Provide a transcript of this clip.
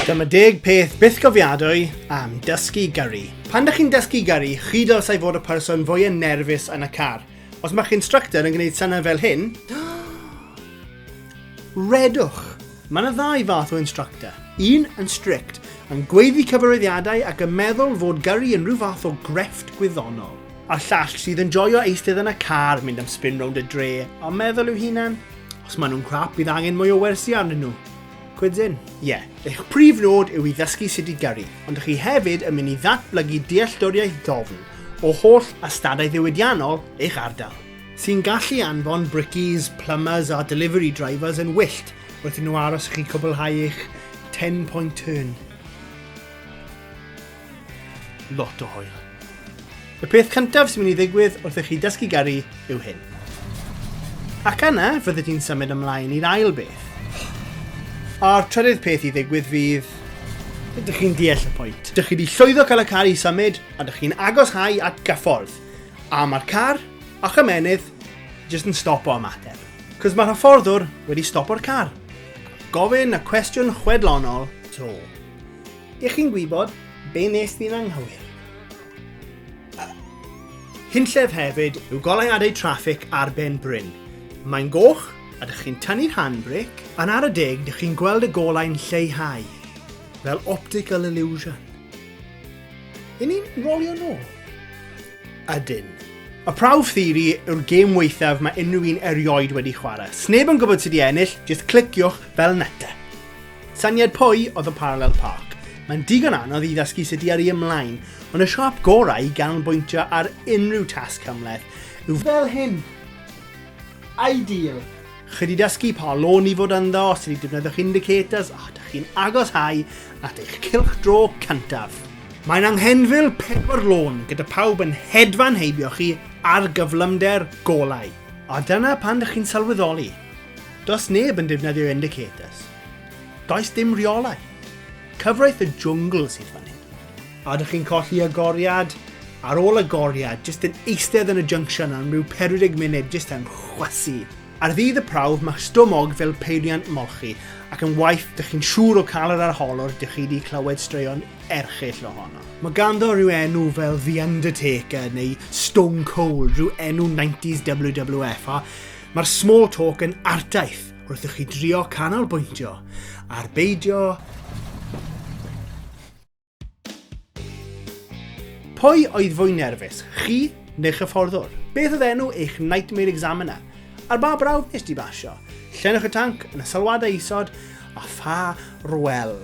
Dyma 10 peth bythgofiadwy am dysgu gyrru. Pan ydych chi'n dysgu gyrru, chi dylsai fod y person fwy yn nerfus yn y car. Os mae'ch instructor yn gwneud syniad fel hyn, redwch. Mae yna ddau fath o instructor. Un yn strict, yn gweiddi cyfarwyddiadau ac yn meddwl fod gyrru yn rhyw fath o grefft gwyddonol. A'r llall sydd yn joio eistedd yn y car mynd am spin round y dre, a meddwl yw hunan, os maen nhw'n crap bydd angen mwy o wersi arnyn nhw. Quids in? Ie. Eich prif nod yw i ddysgu sut i gyrru, ond ych chi hefyd yn mynd i ddatblygu dealltwriaeth ddofn o holl ystadau ddiwydiannol eich ardal, sy'n gallu anfon brickies, plumbers a delivery drivers yn wyllt wrth i nhw aros i chi cwblhau eich 10-point turn. Lot o hwyl. Y peth cyntaf sy'n mynd i ddigwydd wrth i chi dysgu gyrru yw hyn. Ac yna fydde ti'n symud ymlaen i'r ail beth. A'r trydydd peth i ddigwydd fydd, ydych chi'n deall y pwynt. Ydych chi wedi llwyddo cael y car i symud, a ydych chi'n agoshau at gyffordd. A mae'r car a'ch ymenydd jyst yn stopo ymateb. Cos mae'r hyfforddwr wedi stopo'r car. Gofyn y cwestiwn chwedlonol, to. Ych chi'n gwybod be nes di'n anghywir? Hunllef hefyd yw goleuadau traffig ar ben bryn. Mae'n goch, a ydych chi'n tynnu'r handbrake, a'n ar y deg ydych chi'n gweld y golau'n lleihau, fel optical illusion. Y'n ni'n rolio nôl? Ydyn. Y prawf theori yw'r gêm weithaf mae unrhyw un erioed wedi chwarae. Sneb yn gwybod sut i ennill, jyst cliciwch fel neta. Syniad pwy oedd y Parallel Park. Mae'n digon anodd i ddysgu sut i yrru ymlaen, ond y siop gorau i ganolbwyntio ar unrhyw tasg cymleth yw fel hyn. Ideal. Chi wedi dysgu pa lôn i fod ynddo, os wedi defnyddio'ch indicators, a ydych chi'n agoshau at eich cylch dro cyntaf. Mae'n anghenfil 4 lôn gyda pawb yn hedfan heibio chi ar gyflymder golau. A dyna pan ydych chi'n sylweddoli. Does neb yn defnyddio indicators. Does dim rheolau. Cyfraith y jwngl sydd fan hyn. A ydych chi'n colli agoriad, ar ôl agoriad, jyst yn eistedd yn y junction am rhyw 40 munud jyst yn chwysu. Ar ddydd y prawf mae stwmog fel peiriant molchi, ac yn waith dych chi'n siŵr o cael yr arholwr dych chi wedi clywed straeon erchill ohono. Mae ganddo rhyw enw fel The Undertaker neu Stone Cold, rhyw enw 90s WWF, a mae'r small talk yn ardaith wrth i chi drio canolbwyntio ar beidio. Pwy oedd fwy nerfus, chi neu'ch hyfforddwr? Beth oedd enw eich nightmare examiner? Ar ba brawf nes di basio? Llenwch y tanc yn y sylwadau isod a pha rwel.